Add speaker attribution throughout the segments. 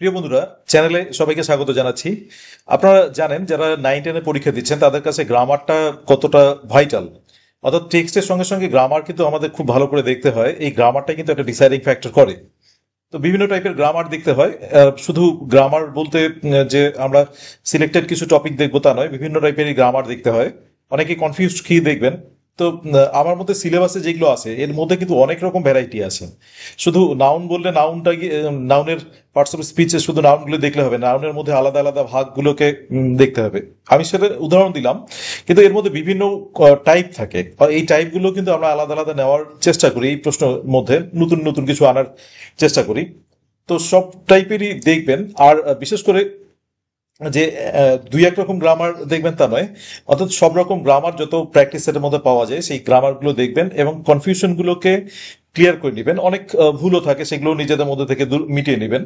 Speaker 1: প্রিয় বন্ধুরা, চ্যানেলে সবাইকে স্বাগত জানাচ্ছি। আপনারা জানেন যারা 9-10 এ পরীক্ষা দিচ্ছেন তাদের কাছে গ্রামারটা কতটা ভাইটাল। অর্থাৎ টেক্সটের সঙ্গে সঙ্গে গ্রামার কিন্তু আমাদের খুব ভালো করে দেখতে হয়। এই গ্রামারটা কিন্তু একটা ডিসাইডিং ফ্যাক্টর করে। তো বিভিন্ন টাইপের গ্রামার দেখতে হয়। শুধু গ্রামার বলতে যে আমরা সিলেক্টেড কিছু টপিক দেখবো তা নয়, বিভিন্ন টাইপের গ্রামার দেখতে হয়। অনেকে কনফিউজড কি দেখবেন। তো আমার মধ্যে সিলেবাসে যেগুলো আছে এর মধ্যে কিন্তু অনেক রকম ভ্যারাইটি আছে। শুধু নাউন বললে নাউনটা নাউনের পার্টস অফ স্পিচে শুধু নাউনগুলো দেখলে হবে, নাউনের মধ্যে আলাদা আলাদা ভাগগুলোকে দেখতে হবে। আমি সেটা উদাহরণ দিলাম, কিন্তু এর মধ্যে বিভিন্ন টাইপ থাকে। এই টাইপগুলো কিন্তু আমরা আলাদা আলাদা নেওয়ার চেষ্টা করি, এই প্রশ্নের মধ্যে নতুন নতুন কিছু আনার চেষ্টা করি। তো সব টাইপেরই দেখবেন। আর বিশেষ করে যে দুই এক রকম গ্রামার দেখবেন তা নয়, অর্থাৎ সব রকম গ্রামার যত প্র্যাকটিস সেটের মধ্যে পাওয়া যায় সেই গ্রামারগুলো দেখবেন এবং কনফিউশন গুলোকে ক্লিয়ার করে নেবেন। অনেক ভুলও থাকে, সেগুলো নিজেদের মধ্যে থেকে মিটিয়ে নেবেন।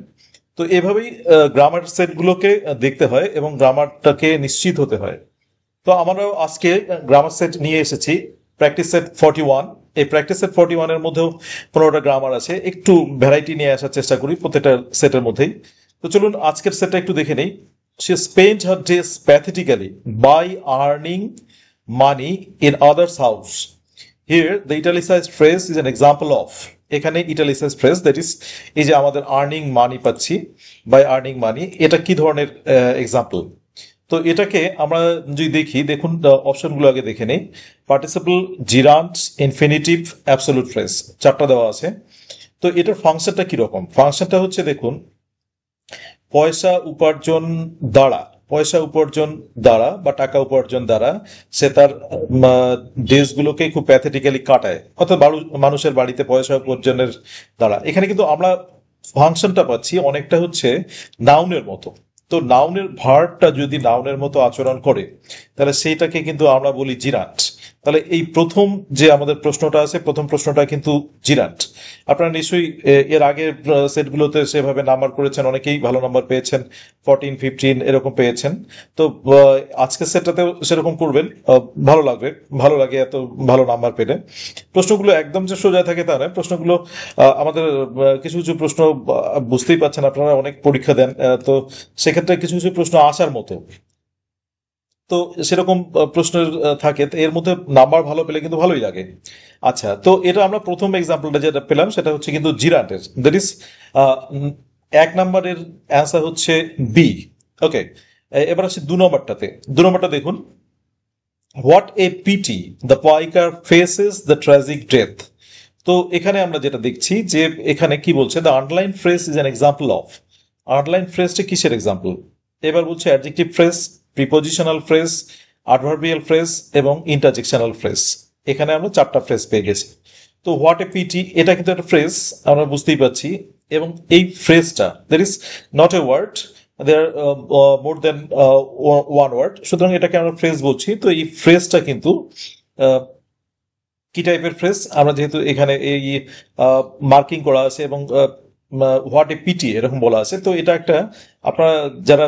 Speaker 1: তো এভাবেই গ্রামার সেটগুলোকে দেখতে হয় এবং গ্রামারটাকে নিশ্চিত হতে হয়। তো আমরাও আজকে গ্রামার সেট নিয়ে এসেছি, প্র্যাকটিস সেট 41। এই প্র্যাকটিস সেট 41 এর মধ্যেও 15টা গ্রামার আছে। একটু ভ্যারাইটি নিয়ে আসার চেষ্টা করি প্রত্যেকটা সেটের মধ্যেই। তো চলুন আজকের সেটটা একটু দেখে নেই। She spent her days pathetically by earning money in others' house. Here, the italicized phrase is an example of. এখানে ইটালিসাইজ ফ্রেজ, দ্যাট ইজ এই যে আমাদের আর্নিং মানি পাচ্ছি, বাই আর্নিং মানি, এটা কি ধরনের এক্সাম্পল। তো এটাকে আমরা যদি দেখি, দেখুন অপশনগুলো আগে দেখে নেই। Participle, gerund, infinitive, absolute phrase, চারটা দেওয়া আছে। তো এটার ফাংশনটা কিরকম? ফাংশনটা হচ্ছে দেখুন, পয়সা উপার্জন দ্বারা, পয়সা উপার্জন দ্বারা বা টাকা উপার্জন দ্বারা সে তার ডেজগুলোকে খুব প্যাথেটিক্যালি কাটায়, অর্থাৎ মানুষের বাড়িতে পয়সা উপার্জনের দ্বারা। এখানে কিন্তু আমরা ফাংশনটা পাচ্ছি অনেকটা হচ্ছে নাউনের মতো। তো নাউনের ভার্বটা যদি নাউনের মতো আচরণ করে তাহলে সেইটাকে কিন্তু আমরা বলি জিরান্ট। তাহলে এই প্রথম যে আমাদের প্রশ্নটা আছে, প্রথম প্রশ্নটা কিন্তু জিরান্ট। আপনারা নিশ্চয়ই এর আগের সেটগুলোতে সেভাবে নাম্বার করেছেন, অনেকেই ভালো নাম্বার পেয়েছেন, 14, 15 এরকম পেয়েছেন। তো আজকের সেটটাতেও সেরকম করবেন, ভালো লাগবে, ভালো লাগে এত ভালো নাম্বার পেলে। প্রশ্নগুলো একদম যে সোজা থাকে তা নয়, প্রশ্নগুলো আমাদের কিছু কিছু প্রশ্ন বুঝতেই পাচ্ছেন, আপনারা অনেক পরীক্ষা দেন, তো সেক্ষেত্রে কিছু কিছু প্রশ্ন আসার মতো। তো সেরকম প্রশ্নের থাকে, তো এর মধ্যে নাম্বার ভালো পেলে কিন্তু ভালোই লাগে। আচ্ছা, তো এটা আমরা প্রথম এক্সাম্পলটা যেটা পেলাম সেটা হচ্ছে কিন্তু জিরান্টের, দ্যাট ইজ 1 নম্বরের অ্যান্সার হচ্ছে বি। ওকে, এবার আসি 2 নম্বরটাতে। 2 নম্বরটা দেখুন, what a pity the piker faces the tragic death. তো এখানে আমরা যেটা দেখছি যে এখানে কি বলছে, the underline phrase is an example of. Underline ফ্রেজটা কিসের এক্সাম্পল? এবার বলছে adjective phrase, prepositional phrase, adverbial phrase এবং ইন্টারজেকশনাল ফ্রেজ। এখানে আমরা 4টা ফ্রেজ পেয়ে গেছি। তো হোয়াট এ পিটি, এটা কিন্তু একটা ফ্রেজ, আমরা বুঝতেই পাচ্ছি। এবং এই ফ্রেজটা, that is not a word, there more than one word, সুতরাং এটাকে আমরা ফ্রেজ বলছি। তো এই ফ্রেজটা কিন্তু কি টাইপের ফ্রেজ, আমরা যেহেতু এখানে এই মার্কিং করা আছে এবং হোয়াট এ পিটি এরকম বলা আছে, তো এটা একটা, আপনারা যারা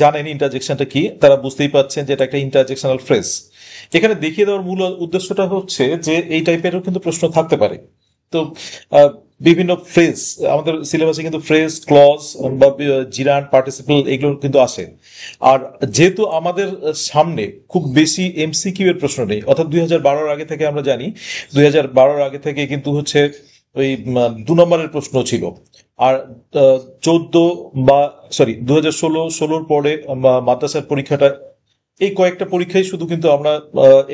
Speaker 1: জানেন ইন্টারজেকশনটা কি তারা বুঝতেই পাচ্ছেন যে এটা একটা ইন্টারজেকশনাল ফ্রেজ। এখানে দেখিয়ে দেওয়ার মূল উদ্দেশ্যটা হচ্ছে যে এই টাইপেরও কিন্তু প্রশ্ন থাকতে পারে। তো বিভিন্ন ফ্রেজ আমাদের সিলেবাসে কিন্তু ফ্রেজ, ক্লজ বা জিরান্ট, পার্টিসিপল এগুলো কিন্তু আসে। আর যেহেতু আমাদের সামনে খুব বেশি এমসিকিউ এর প্রশ্ন নেই, অর্থাৎ 2012 আগে থেকে আমরা জানি, 2012 আগে থেকে কিন্তু হচ্ছে ওই 2 নম্বরের প্রশ্ন ছিল। আর 14 বা সরি 2016 পরে মাদ্রাসার পরীক্ষাটা, এই কয়েকটা পরীক্ষায় শুধু কিন্তু আমরা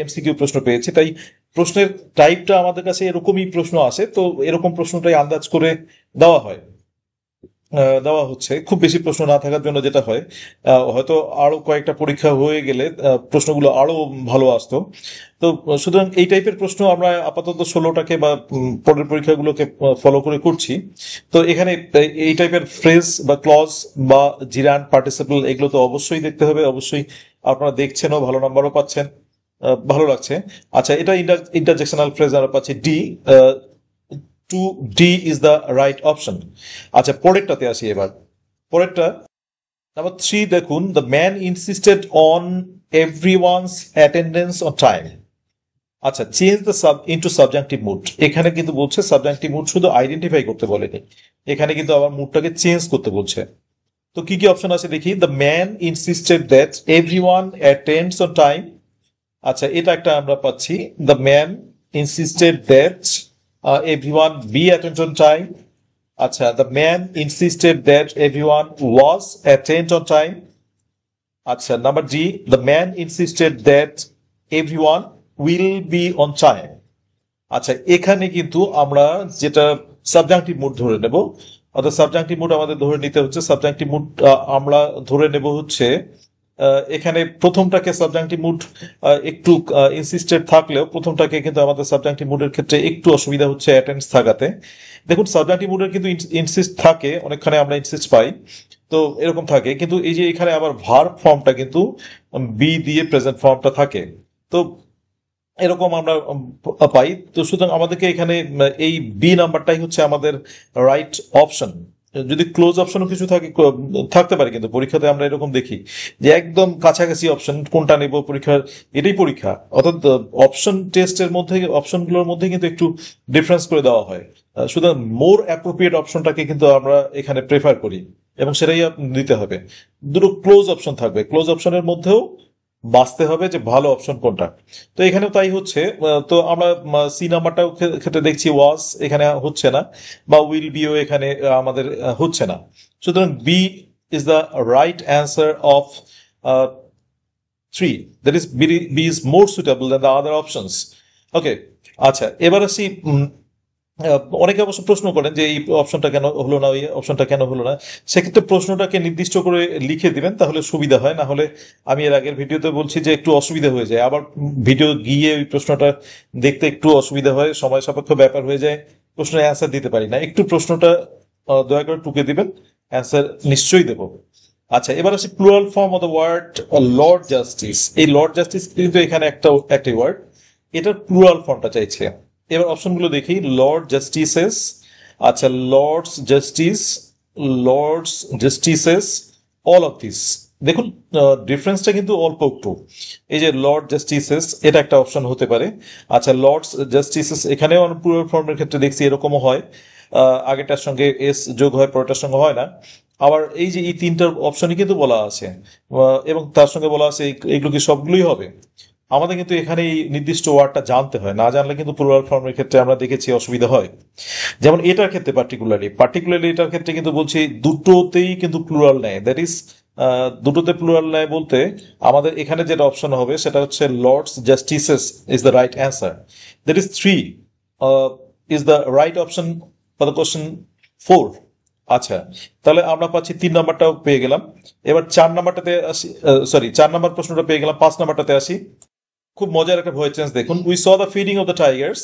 Speaker 1: এমসিকিউ প্রশ্ন পেয়েছি। তাই প্রশ্নের টাইপটা আমাদের কাছে এরকমই প্রশ্ন আসে, তো এরকম প্রশ্নটাই আন্দাজ করে দেওয়া হয়, দেওয়া হচ্ছে। খুব বেশি প্রশ্ন না থাকার জন্য যেটা হয়, হয়তো আরো কয়েকটা পরীক্ষা হয়ে গেলে প্রশ্নগুলো আরো ভালো আসতো। তো সুতরাং এই টাইপের প্রশ্ন আমরা আপাতত 16টাকে বা পরের পরীক্ষাগুলোকে ফলো করে করছি। তো এখানে এই টাইপের ফ্রেজ বা ক্লজ বা জিরান্ট, পার্টিসিপল এগুলো তো অবশ্যই দেখতে হবে, অবশ্যই আপনারা দেখছেনও, ভালো নাম্বারও পাচ্ছেন, ভালো লাগছে। আচ্ছা, এটা ইন্টারজেকশনাল ফ্রেজ আমরা পাচ্ছি D. 2D is the right option. আচ্ছা, পরেরটাতে আসি এবার। পরেরটা নাম্বার 3 দেখুন, the man insisted on everyone's attendance on time. আচ্ছা, change the into subjective mood. এখানে কিন্তু বলছে সাবজেক্টিভ মুড শুধু আইডেন্টিফাই করতে বলেনি, এখানে কিন্তু আবার মুডটাকে চেঞ্জ করতে বলছে। তো কি কি অপশন আছে দেখি। The man insisted that everyone attends on time. আচ্ছা, এটা একটা আমরা পাচ্ছি। The man insisted that everyone be attend on time. আচ্ছা, the man insisted that everyone was attend on time. আচ্ছা, number G, the man insisted that everyone will be on time. আচ্ছা, এখানে কিন্তু আমরা যেটা সাবজাংটিভ মুড ধরে নেব, অর্থাৎ সাবজাংটিভ মুড আমাদের ধরে নিতে হচ্ছে, সাবজাংটিভ মুড আমরা ধরে নেব হচ্ছে এখানে প্রথমটাকে সাবজাংটিভ মুড একটু ইনসিস্টেড থাকলেও প্রথমটাকে কিন্তু আমাদের সাবজাংটিভ মুডের ক্ষেত্রে একটু অসুবিধা হচ্ছে অ্যাটেন্ডস থাকাতে। দেখুন, সাবজাংটিভ মুডের কিন্তু ইনসিস্ট থাকে, অনেকখানে আমরা ইনসিস্ট পাই, তো এরকম থাকে, কিন্তু এই যে এখানে আবার ভার্ব ফর্মটা কিন্তু বি দিয়ে প্রেজেন্ট ফর্মটা থাকে, তো এরকম আমরা পাই। তো সুতরাং আমাদেরকে এখানে এই বি নাম্বারটাই হচ্ছে আমাদের রাইট অপশন। যদি ক্লোজ অপশনও কিছু থাকতে পারে, কিন্তু পরীক্ষাতে আমরা এরকম দেখি যে একদম কাছাকাছি অপশন কোনটা নেব পরীক্ষার, এটাই পরীক্ষা, অর্থাৎ অপশন টেস্টের মধ্যে অপশনগুলোর মধ্যে কিন্তু একটু ডিফারেন্স করে দেওয়া হয়। সুতরাং মোর অ্যাপ্রোপ্রিয়েট অপশনটাকে কিন্তু আমরা এখানে প্রেফার করি এবং সেটাই দিতে হবে। দুটো ক্লোজ অপশন থাকবে, ক্লোজ অপশনের মধ্যেও বাঁচতে হবে যে ভালো অপশন কোনটা। তো এখানেও তাই হচ্ছে। তো আমরা সি নাম্বারটাও ক্ষেত্রে দেখছি ওয়াজ এখানে হচ্ছে না, বা উইল বিও এখানে আমাদের হচ্ছে না। সুতরাং B is the right answer of 3, that is B is more suitable than the other options. Okay, আচ্ছা, এবার আসি অনেকে অবশ্য প্রশ্ন করেন যে এই অপশনটা কেন হলো না, ওই অপশনটা কেন হলো না। সেক্ষেত্রে প্রশ্নটাকে নির্দিষ্ট করে লিখে দিবেন, তাহলে সুবিধা হয়। না হলে আমি এর আগের ভিডিওতে বলছি যে একটু অসুবিধা হয়ে যায়, আবার ভিডিও গিয়ে ওই প্রশ্নটা দেখতে একটু অসুবিধা হয়, সময় সাপেক্ষ ব্যাপার হয়ে যায়, প্রশ্নের অ্যান্সার দিতে পারি না। একটু প্রশ্নটা দয়া করে টুকে দিবেন, অ্যান্সার নিশ্চয়ই দেব। আচ্ছা, এবার আসি plural form of the word lord justice. এই লর্ড জাস্টিস কিন্তু এখানে একটাই ওয়ার্ড, এটার প্লুরাল ফর্মটা চাইছে। এবার অপশনগুলো দেখি। লর্ড জাস্টিসেস, আচ্ছা, lords justice, lords justices, all of this. দেখুন, ডিফারেন্সটা কিন্তু অল্প একটু। এই যে লর্ড জাস্টিসেস, এটা একটা অপশন হতে পারে। আচ্ছা, লর্ডস জাস্টিসেস এখানেও প্লুরাল ফর্মের ক্ষেত্রে দেখছি এরকমও হয়, আগেরটার সঙ্গে এস যোগ হয়, পরেরটার সঙ্গে হয় না। আবার এই যে এই তিনটার অপশনই কিন্তু বলা আছে, এবং তার সঙ্গে বলা আছে এগুলো কি সবগুলোই হবে। আমাদের কিন্তু এখানে এই নির্দিষ্ট ওয়ার্ডটা জানতে হয়, না জানলে কিন্তু প্লুরাল ফর্মের ক্ষেত্রে আমরা দেখেছি অসুবিধা হয়। যেমন এটার ক্ষেত্রে পার্টিকুলারলি এটার ক্ষেত্রে কিন্তু বলছি দুটোতেই কিন্তু প্লুরাল নেয়, দ্যাট ইজ দুটোতে প্লুরাল নেয় বলতে আমাদের এখানে যেটা অপশন হবে সেটা হচ্ছে lords justices is the right answer, that is 3 is the right option for the question 4। আচ্ছা, তাহলে আমরা পাচ্ছি 3 নাম্বারটাও পেয়ে গেলাম। এবার 4 নাম্বারটাতে আসি, সরি 4 নাম্বার প্রশ্নটা পেয়ে গেলাম। 5 নাম্বারটাতে আসি। খুব মজার একটা ভয়েস চেঞ্জ দেখুন। We saw the feeding of the tigers,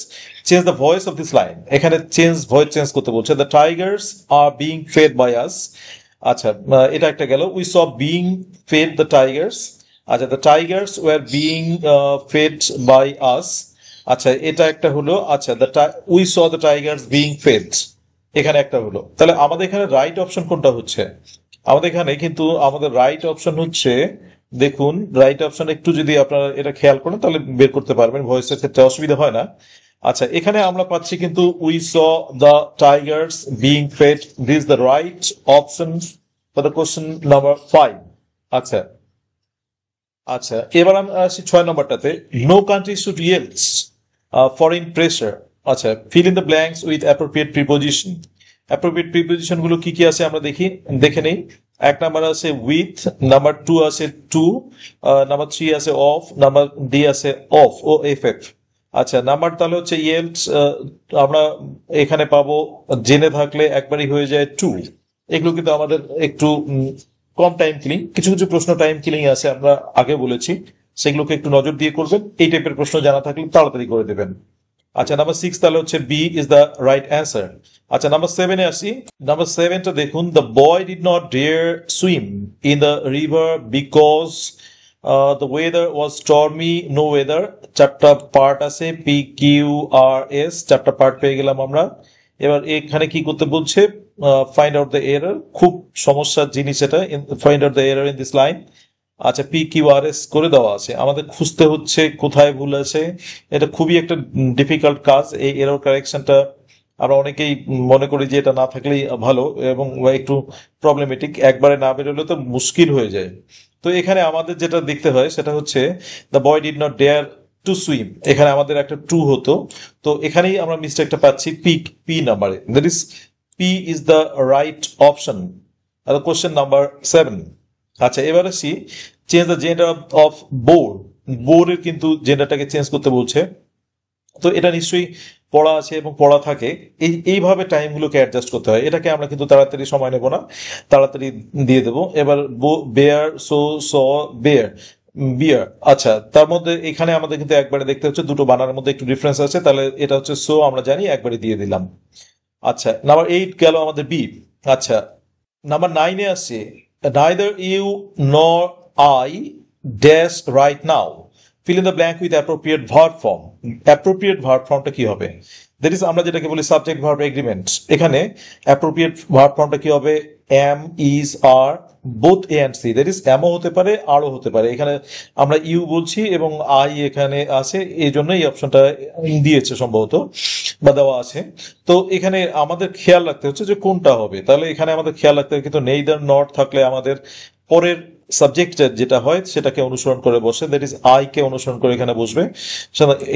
Speaker 1: change the voice of this line. এখানে ভয়েস চেঞ্জ করতে বলছে, the tigers are being fed by us. আচ্ছা, এটা একটা গেল। We saw being fed the tigers. আচ্ছা, the tigers were being fed by us. আচ্ছা, এটা একটা হলো। আচ্ছা, we saw the tigers being fed, এখানে একটা হলো। তাহলে আমাদের এখানে রাইট অপশন কোনটা হচ্ছে? আমাদের এখানে কিন্তু আমাদের রাইট অপশন হচ্ছে, দেখুন রাইট অপশন একটু যদি আপনারা এটা খেয়াল করেন তাহলে বের করতে পারবেন, ভয়েসের ক্ষেত্রে অসুবিধা হয় না। আচ্ছা, এখানে আমরা পাচ্ছি কিন্তু we saw the tigers being fed, this the right option for the question number 5। আচ্ছা, আচ্ছা, এবার আমরা আসি 6 নম্বরটাতে। No country should yield foreign pressure. আচ্ছা, fill in the blanks with appropriate preposition. Appropriate preposition গুলো কি কি আছে আমরা দেখে নেই। 1 নাম্বার আছে উইথ, নাম্বার 2 আছে টু, নাম্বার 3 আছে অফ, নাম্বার ডি আছে অফ ও এফ এফ। আচ্ছা, নাম্বার তাহলে হচ্ছে ইয়েল্ড, আমরা এখানে পাবো জেনে থাকলে একবারই হয়ে যায় 2। এগুলো কিন্তু আমাদের একটু কম টাইম কিলিং, কিছু কিছু প্রশ্ন টাইম কিলিং আছে, আমরা আগে বলেছি, সেগুলোকে একটু নজর দিয়ে করবেন। এই টাইপের প্রশ্ন জানা থাকলে তাড়াতাড়ি করে দেবেন। আচ্ছা, নাম্বার 6 তাহলে হচ্ছে B is the right answer. আচ্ছা, নাম্বার 7-এ আসি। নাম্বার 7টা দেখুন, the boy did not dare swim in the river because the weather was stormy no weather. 4টা পার্ট আছে, পি কিউ আর এস, 4টা পার্ট পেয়ে গেলাম আমরা। এবার এখানে কি করতে বলছে? Find out the error. খুব সমস্যার জিনিস এটা, find out the error in this line. আচ্ছা, পি কিউ আর এস করে দেওয়া আছে, আমাদের খুঁজতে হচ্ছে কোথায় ভুল আছে। এটা খুবই একটা ডিফিকাল্ট কাজ, এই এরর কারেকশনটা আমরা অনেকেই মনে করি যে এটা না থাকলেই ভালো এবং একটু প্রবলেমেটিক, একবারে না বেরোলে তো মুশকিল হয়ে যায়। তো এখানে আমাদের যেটা দেখতে হয় সেটা হচ্ছে the boy did not dare to swim, এখানে আমাদের একটা টু হতো। তো এখানেই আমরা মিস্টেকটা পাচ্ছি পি, পি নাম্বারে, that is P is the right option. Question number 7। আচ্ছা, এবার আসি change the gender of boar. বোরের কিন্তু জেন্ডারটাকে চেঞ্জ করতে বলছে। তো এটা নিশ্চয়ই পড়া আছে এবং পড়া থাকে, এইভাবে টাইমগুলোকে অ্যাডজাস্ট করতে হয়। এটাকে আমরা কিন্তু তাড়াতাড়ি সময় নেব না, তাড়াতাড়ি দিয়ে দেবো। এবার বেয়ার, সো, স, বেয়ার, বিয়ার। আচ্ছা, তার মধ্যে এখানে আমাদের কিন্তু একবারে দেখতে হচ্ছে দুটো বানানের মধ্যে একটু ডিফারেন্স আছে, তাহলে এটা হচ্ছে সো, আমরা জানি, একবারে দিয়ে দিলাম। আচ্ছা, নাম্বার 8 গেল আমাদের বি। আচ্ছা, নাম্বার 9-এ আসছে neither you nor I dash right now, fill in the blank with appropriate verb form। appropriate verb formটা কি হবে? দ্যাট ইজ আমরা যেটাকে বলি সাবজেক্ট ভার্ব এগ্রিমেন্ট। এখানে appropriate verb formটা কি হবে? am, is, are, both a and c, that is আমও হতে পারে আরও হতে পারে। এখানে আমরা ইউ বলছি এবং আই এখানে আছে, এই জন্য এই অপশনটা দিয়েছে সম্ভবত বা দেওয়া আছে। তো এখানে আমাদের খেয়াল রাখতে হচ্ছে যে কোনটা হবে। তাহলে এখানে আমাদের খেয়াল রাখতে হবে কিন্তু নেইদার নট থাকলে আমাদের পরের সাবজেক্ট যেটা হয় সেটাকে অনুসরণ করে বসে, দ্যাট ইজ আই কে অনুসরণ করে এখানে বসবে।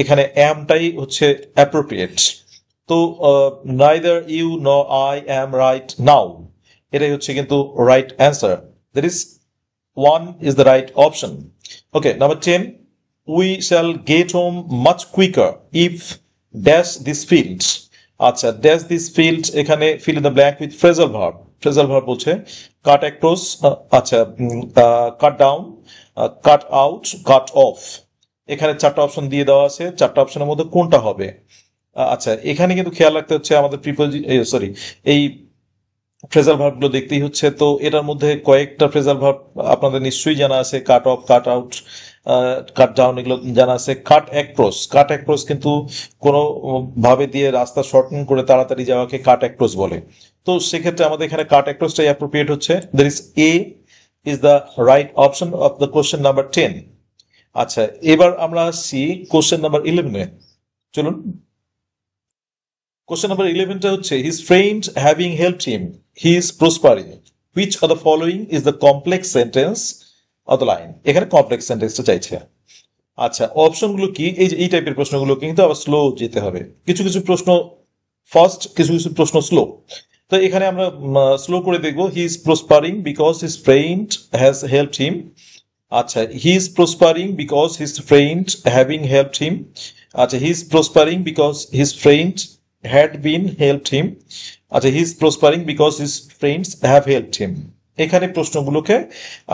Speaker 1: এখানে অ্যামটাই হচ্ছে অ্যাপ্রোপ্রিয়েট। তো neither you nor I am right now, এটাই হচ্ছে কিন্তু right answer, that is 1 is the right option. Okay, number 10, we shall get home much quicker if dash this field। আচ্ছা, dash this field এখানে fill in the blank with phrasal verb। phrasal verb বলছে cut across, আচ্ছা, cut down, cut out, cut off। এখানে 4টা option দিয়ে দেওয়া আছে, 4টা অপশনের মধ্যে কোনটা হবে? আচ্ছা, এখানে কিন্তু খেয়াল রাখতে হচ্ছে আমাদের এই ফ্রেজাল ভার্বগুলো দেখতেই হচ্ছে। তো এটার মধ্যে কয়েকটা ফ্রেজাল ভার্ব আপনাদের নিশ্চয়ই জানা আছে, cut off, cut out, cut down, এগুলো জানা আছে। কাট অ্যাক্রস, কাট অ্যাক্রস কিন্তু কোনো ভাবে দিয়ে রাস্তা শর্টন করে তাড়াতাড়ি যাওয়াকে কাট অ্যাক্রস বলে। তো সেক্ষেত্রে আমাদের এখানে কাট অ্যাক্রসটাই অ্যাপ্রোপ্রিয়েট হচ্ছে, that is a is the right option of the question number 10। আচ্ছা, এবার আমরা আসছি কোশ্চেন নাম্বার 11-এ। চলুন, কোশ্চেন নাম্বার 11টা হচ্ছে his friend having helped him he is prospering, which of the following is the complex sentence of the line. এখানে complex সেন্টেন্সটা চাইছে। আচ্ছা, অপশনগুলো কি? এই টাইপের প্রশ্নগুলো কিন্তু আবার স্লো যেতে হবে। কিছু কিছু প্রশ্ন ফাস্ট, কিছু কিছু প্রশ্ন স্লো। তো এখানে আমরা স্লো করে দেখবো। He is prospering because his friend has helped him. আচ্ছা, he is prospering because his friend having helped him. আচ্ছা, he is prospering because his friend had been helped him। আচ্ছা, he is prospering because his friends have helped him। এখানে প্রশ্নগুলোকে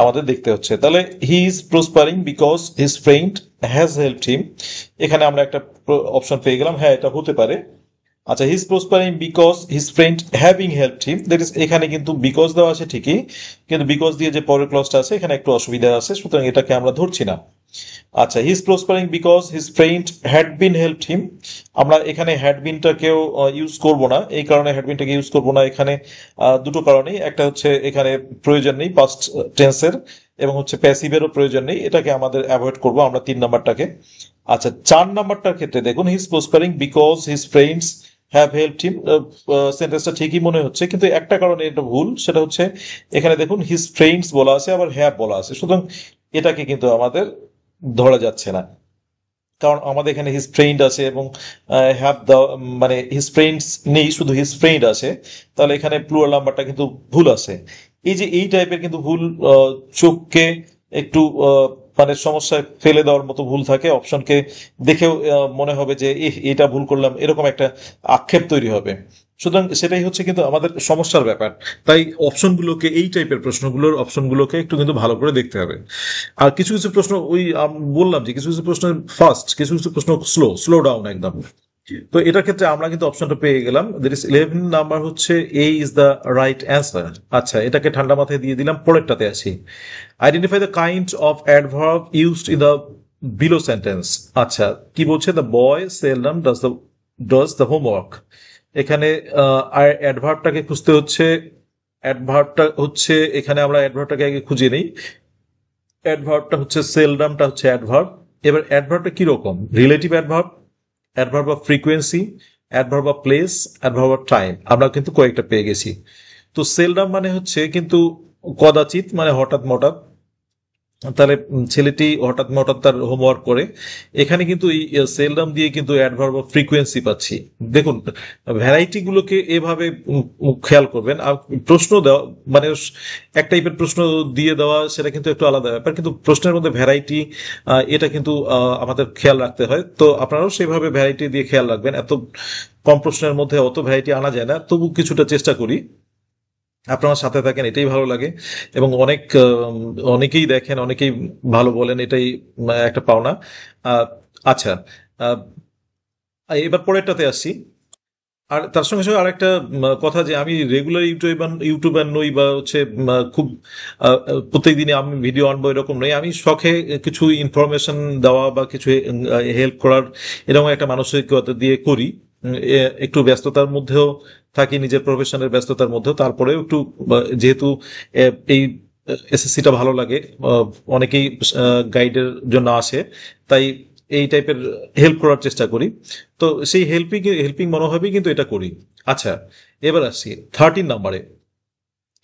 Speaker 1: আমাদের দেখতে হচ্ছে। তাহলে he is prospering because his friend has helped him, এখানে আমরা একটা অপশন পেয়ে গেলাম, হ্যাঁ এটা হতে পারে। আচ্ছা, he is prospering because his friend having helped him, that is এখানে কিন্তু বিকজ দেওয়া আছে ঠিকই, কিন্তু বিকজ দিয়ে যে পরের ক্লজটা আছে এখানে একটু অসুবিধা আছে, সুতরাং এটাকে আমরা ধরছি না। আচ্ছা, he is prospering because his friend had been helped him, আমরা এখানে হ্যাড বিনটাকেও ইউজ করব না। এই কারণে হ্যাড বিনটাকে ইউজ করব না এখানে দুটো কারণেই। একটা হচ্ছে এখানে প্রয়োজন নেই পাস্ট টেন্সের, এবং হচ্ছে প্যাসিভেরও প্রয়োজন নেই, এটাকে আমাদের অ্যাভয়েড করব আমরা 3 নাম্বারটাকে। আচ্ছা, 4 নাম্বারটার ক্ষেত্রে দেখুন, he is prospering because his friends have helped him, সেন্টেন্সটা ঠিকই মনে হচ্ছে, কিন্তু একটা কারণে এটা ভুল, সেটা হচ্ছে এখানে দেখুন হিজ ফ্রেন্ডস বলা আছে আবার হ্যাভ বলা আছে, সুতরাং এটাকে কিন্তু আমাদের ধরা যাচ্ছে না, কারণ আমাদের এখানে হিজ ফ্রেন্ড আছে এবং হ্যাভ দ্য মানে হিজ ফ্রেন্ডস নেই, শুধু হিজ ফ্রেন্ড আছে, তাহলে এখানে প্লুরাল নাম্বারটা কিন্তু ভুল আছে। এই যে এই টাইপের কিন্তু ভুল চোখকে একটু মানে সমস্যায় ফেলে দেওয়ার মতো ভুল থাকে, অপশনকে দেখেও মনে হবে যে এটা ভুল করলাম, এরকম একটা আক্ষেপ তৈরি হবে। সুতরাং সেটাই হচ্ছে কিন্তু আমাদের সমস্যার ব্যাপার। তাই অপশনগুলোকে, এই টাইপের প্রশ্নগুলোর অপশনগুলোকে একটু কিন্তু ভালো করে দেখতে হবে। আর কিছু কিছু প্রশ্ন বললাম যে কিছু কিছু প্রশ্ন ফাস্ট, কিছু কিছু প্রশ্ন স্লো ডাউন একদম। তো এটার ক্ষেত্রে আমরা কিন্তু অপশনটা পেয়ে গেলাম, দ্যাট ইজ 11 নাম্বার হচ্ছে এ ইজ দ্য রাইট অ্যান্সার। আচ্ছা, এটাকে ঠান্ডা মাথায় দিয়ে দিলাম, পরেরটাতে আসি। Identify the kind of adverb used in the below sentence. আচ্ছা, কি বলছে? The boy seldom does the homework. এখানে অ্যাডভার্বটাকে খুঁজতে হচ্ছে। অ্যাডভার্বটা হচ্ছে, এখানে আমরা অ্যাডভার্বটাকে আগে খুঁজে নেই। অ্যাডভার্বটা হচ্ছে সেলডমটা হচ্ছে অ্যাডভার্ব। এবার অ্যাডভার্বটা কি রকম? Relative adverb, adverb of frequency, adverb of place, adverb of time, আমরা কিন্তু কয়েকটা পেয়ে গেছি। তো সেলডাম মানে হচ্ছে কিন্তু কদাচিৎ, মানে হঠাৎ মঠাৎ, তাহলে ছেলেটি হঠাৎ মঠাৎ তার হোমওয়ার্ক করে। এখানে কিন্তু এই সেলডাম দিয়ে কিন্তু অ্যাডভার্ব অফ ফ্রিকোয়েন্সি পাচ্ছি। দেখুন, ভ্যারাইটি গুলোকে এভাবে খেয়াল করবেন। আর প্রশ্ন দেওয়া মানে এক টাইপের প্রশ্ন দিয়ে দেওয়া, সেটা কিন্তু একটু আলাদা ব্যাপার, কিন্তু প্রশ্নের মধ্যে ভ্যারাইটি, এটা কিন্তু আমাদের খেয়াল রাখতে হয়। তো আপনারাও সেভাবে ভ্যারাইটি দিয়ে খেয়াল রাখবেন। এত কম প্রশ্নের মধ্যে অত ভ্যারাইটি আনা যায় না, তবু কিছুটা চেষ্টা করি। আপনার সাথে থাকেন, এটাই ভালো লাগে। এবং অনেকেই দেখেন, অনেকেই ভালো বলেন, এটাই একটা পাওনা। আহ, আচ্ছা, আহ, এবার পরেরটাতে আসছি। আর তার সঙ্গে সঙ্গে আরেকটা কথা, যে আমি রেগুলার ইউটিউবার নই, বা হচ্ছে খুব প্রত্যেকদিনই আমি ভিডিও আনবো এরকম নই। আমি শখে কিছু ইনফরমেশন দেওয়া বা কিছু হেল্প করার এরকম একটা মানসিকতা দিয়ে করি। একটু ব্যস্ততার মধ্যেও থাকি, নিজের প্রফেশনের ব্যস্ততার মধ্যেও, তারপরেও একটু যেহেতু এই এসএসসিটা ভালো লাগে, আহ, অনেকেই গাইডের জন্য আসে, তাই এই টাইপের হেল্প করার চেষ্টা করি। তো সেই হেল্পিং মনোভাবেই কিন্তু এটা করি। আচ্ছা, এবার আসছি 13 নম্বরে।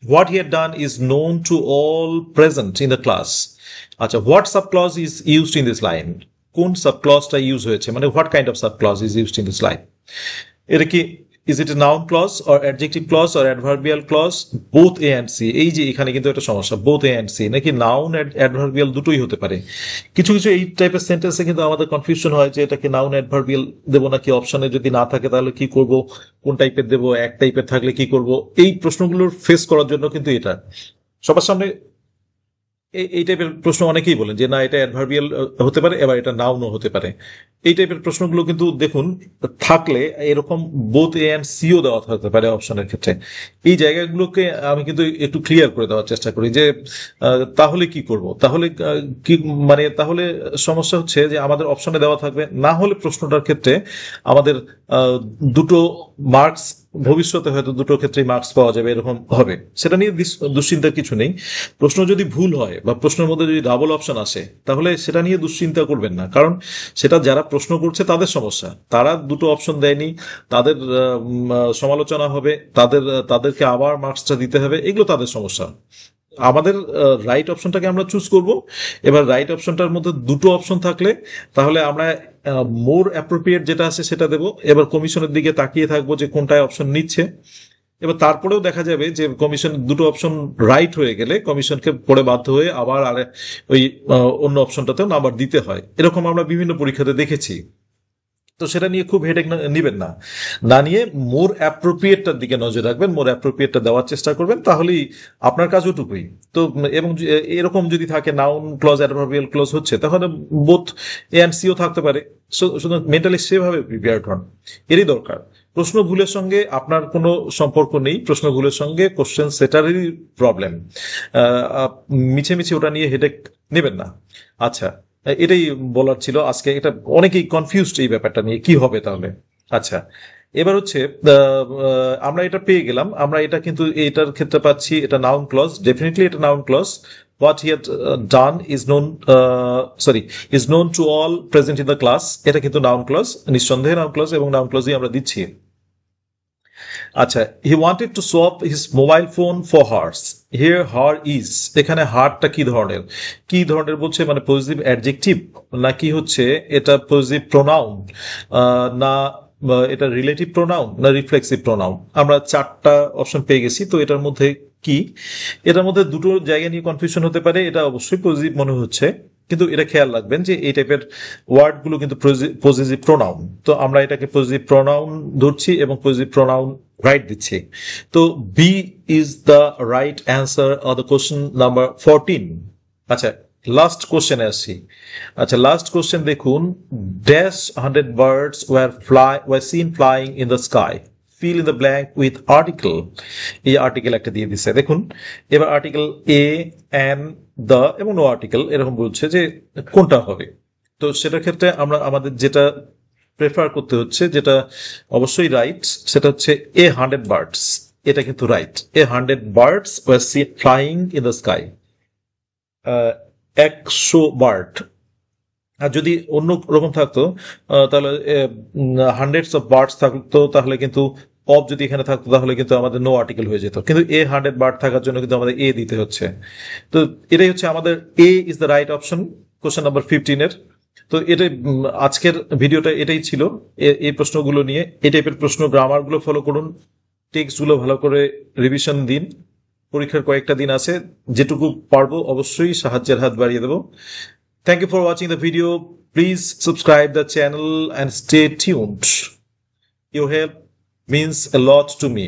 Speaker 1: What he had done is known to all present in the class. আচ্ছা, what sub clause is used in this line? কোন সাব ক্লজটা ইউজ হয়েছে, মানে what kind of sub clause is used in this line? এটা কি, is it a noun clause or adjective clause or adverbial clause? Both A and C. এই যে এখানে কিন্তু একটা সমস্যা, বোথ এ অ্যান্ড সি, নাকি নাউন অ্যাডভার্বিয়াল দুটোই হতে পারে। কিছু কিছু এই টাইপের সেন্টেন্সে কিন্তু আমাদের কনফিউশন হয় যে এটাকে নাউন অ্যাডভার্বিয়াল দেবো নাকি, অপশনে যদি না থাকে তাহলে কি করব, কোন টাইপের দেবো, এক টাইপের থাকলে কি করব। এই প্রশ্নগুলোর ফেস করার জন্য কিন্তু এটা সবার সামনে, এই টাইপের প্রশ্ন অনেকেই বলেন যে না, এটা অ্যাডভার্বিয়াল হতে পারে, এবার এটা নাউনও হতে পারে। এই টাইপের প্রশ্নগুলো কিন্তু দেখুন থাকলে এরকম বোথ এ অ্যান্ড সিও দেওয়া থাকতে পারে অপশনের ক্ষেত্রে। এই জায়গাগুলোকে আমি কিন্তু একটু ক্লিয়ার করে দেওয়ার চেষ্টা করি, যে তাহলে কি করব, তাহলে কি, মানে তাহলে সমস্যা হচ্ছে যে আমাদের অপশনে দেওয়া থাকবে, না হলে প্রশ্নটার ক্ষেত্রে আমাদের দুটো মার্কস, ভবিষ্যতে হয়তো দুটো ক্ষেত্রেই মার্কস পাওয়া যাবে, এরকম হবে। সেটা নিয়ে দুশ্চিন্তার কিছু নেই। প্রশ্ন যদি ভুল হয় বা প্রশ্নের মধ্যে যদি ডাবল অপশন আসে, তাহলে সেটা নিয়ে দুশ্চিন্তা করবেন না, কারণ সেটা যারা প্রশ্ন করছে তাদের সমস্যা। তারা দুটো অপশন দেয়নি, তাদের সমালোচনা হবে, তাদেরকে আবার মার্কসটা দিতে হবে, এগুলো তাদের সমস্যা। আমাদের রাইট অপশনটাকে আমরা চুজ করব। এবার রাইট অপশনটার মধ্যে দুটো অপশন থাকলে তাহলে আমরা মোর অ্যাপ্রোপ্রিয়েট যেটা আছে সেটা দেব। এবার কমিশনের দিকে তাকিয়ে থাকবো যে কোনটায় অপশন নিচ্ছে। এবার তারপরেও দেখা যাবে যে কমিশন দুটো অপশন রাইট হয়ে গেলে কমিশনকে পড়ে বাধ্য হয়ে আবার ওই অন্য অপশনটাতেও নাম্বার দিতে হয়। এরকম আমরা বিভিন্ন পরীক্ষাতে দেখেছি। তো সেটা নিয়ে খুব হেডেক নিবেন না, না নিয়ে মোর অ্যাপ্রোপ্রিয়েটটার দিকে নজর রাখবেন, মোর অ্যাপ্রোপ্রিয়েটটা দেওয়ার চেষ্টা করবেন, তাহলেই আপনার কাজ ওটুকুই। তো এবং এরকম যদি থাকে নাউন ক্লজ অ্যাডভার্বিয়াল ক্লজ হচ্ছে, তাহলে বোথ এ অ্যান্ড সিও থাকতে পারে। শুধু মেন্টালি সেভাবে প্রিপেয়ার্ড হন, এরই দরকার। প্রশ্ন ভুলের সঙ্গে আপনার কোনো সম্পর্ক নেই, প্রশ্ন ভুলের সঙ্গে কোশ্চেন সেটারই প্রবলেম। মিছে মিছে ওটা নিয়ে হেডেক নেবেন না। আচ্ছা, এটাই বলার ছিল আজকে। এটা অনেকেই কনফিউজড এই ব্যাপারটা নিয়ে, কি হবে তাহলে। আচ্ছা, এবার হচ্ছে আমরা এটা পেয়ে গেলাম, আমরা এটা কিন্তু এটার ক্ষেত্রে পাচ্ছি, এটা নাউন ক্লজ, ডেফিনেটলি এটা noun clause. What he had done is known, is known to all present in the class, এটা কিন্তু নাউন ক্লজ, নিঃসন্দেহে নাউন ক্লজ, এবং নাউন ক্লজই আমরা দিচ্ছি। আচ্ছা, he wanted to swap his mobile phone for hers. Here her is, এখানে হারটা কি ধরনের, কি ধরনের বলছে, মানে পজিটিভ অ্যাডজেক্টিভ, নাকি হচ্ছে এটা পজিটিভ প্রোনাউন, না এটা রিলেটিভ প্রোনাউন, না রিফ্লেক্সিভ প্রোনাউন? আমরা চারটা অপশন পেয়ে গেছি। তো এটার মধ্যে কি, এটার মধ্যে দুটো জায়গা নিয়ে কনফিউশন হতে পারে। এটা অবশ্যই পজিটিভ মনে হচ্ছে, কিন্তু এটা খেয়াল রাখবেন যে এই টাইপের ওয়ার্ড গুলো কিন্তু পজিটিভ প্রোনাউন। তো আমরা এটাকে পজিটিভ প্রোনাউন ধরছি এবং পজিটিভ প্রোনাউন রাইট দিচ্ছি। তো B is the right answer of the question number 14। আচ্ছা, লাস্ট কোশ্চেনে আসছি। আচ্ছা, লাস্ট কোশ্চেন দেখুন, dash 100 birds were seen flying in the sky, fill in the blank with article. এই আর্টিকেল একটা দিয়ে দিচ্ছে, দেখুন। এবার আর্টিকেল এ, অ্যান, দ্য এবং নো আর্টিকেল, এরকম বলছে যে কোনটা হবে। তো সেটার ক্ষেত্রে আমরা আমাদের যেটা প্রেফার করতে হচ্ছে, যেটা অবশ্যই রাইট, সেটা হচ্ছে এ 100 বার্ডস। এটা কিন্তু right, a 100 birds were seen flying in the sky. 100 bird, আর যদি অন্য রকম থাকতো তাহলে হান্ড্রেডস অফ বার্ডস থাকতো, তাহলে কিন্তু অফ যদি এখানে থাকতো তাহলে কিন্তু আমাদের নো আর্টিকেল হয়ে যেত, কিন্তু এ 100 বার্ড থাকার জন্য কিন্তু আমাদের এ দিতে হচ্ছে। তো এটাই হচ্ছে আমাদের A is the right option question number 15 এর। তো এটাই আজকের ভিডিওটা এটাই ছিল, এই প্রশ্নগুলো নিয়ে। এই টাইপের প্রশ্ন গ্রামার গুলো ফলো করুন, টেক্সট গুলো ভালো করে রিভিশন দিন। পরীক্ষার কয়েকটা দিন আছে, যেটুকু পারবো অবশ্যই সাহায্যের হাত বাড়িয়ে দেবো। Thank you for watching the video. Please subscribe the channel and stay tuned. Your help means a lot to me.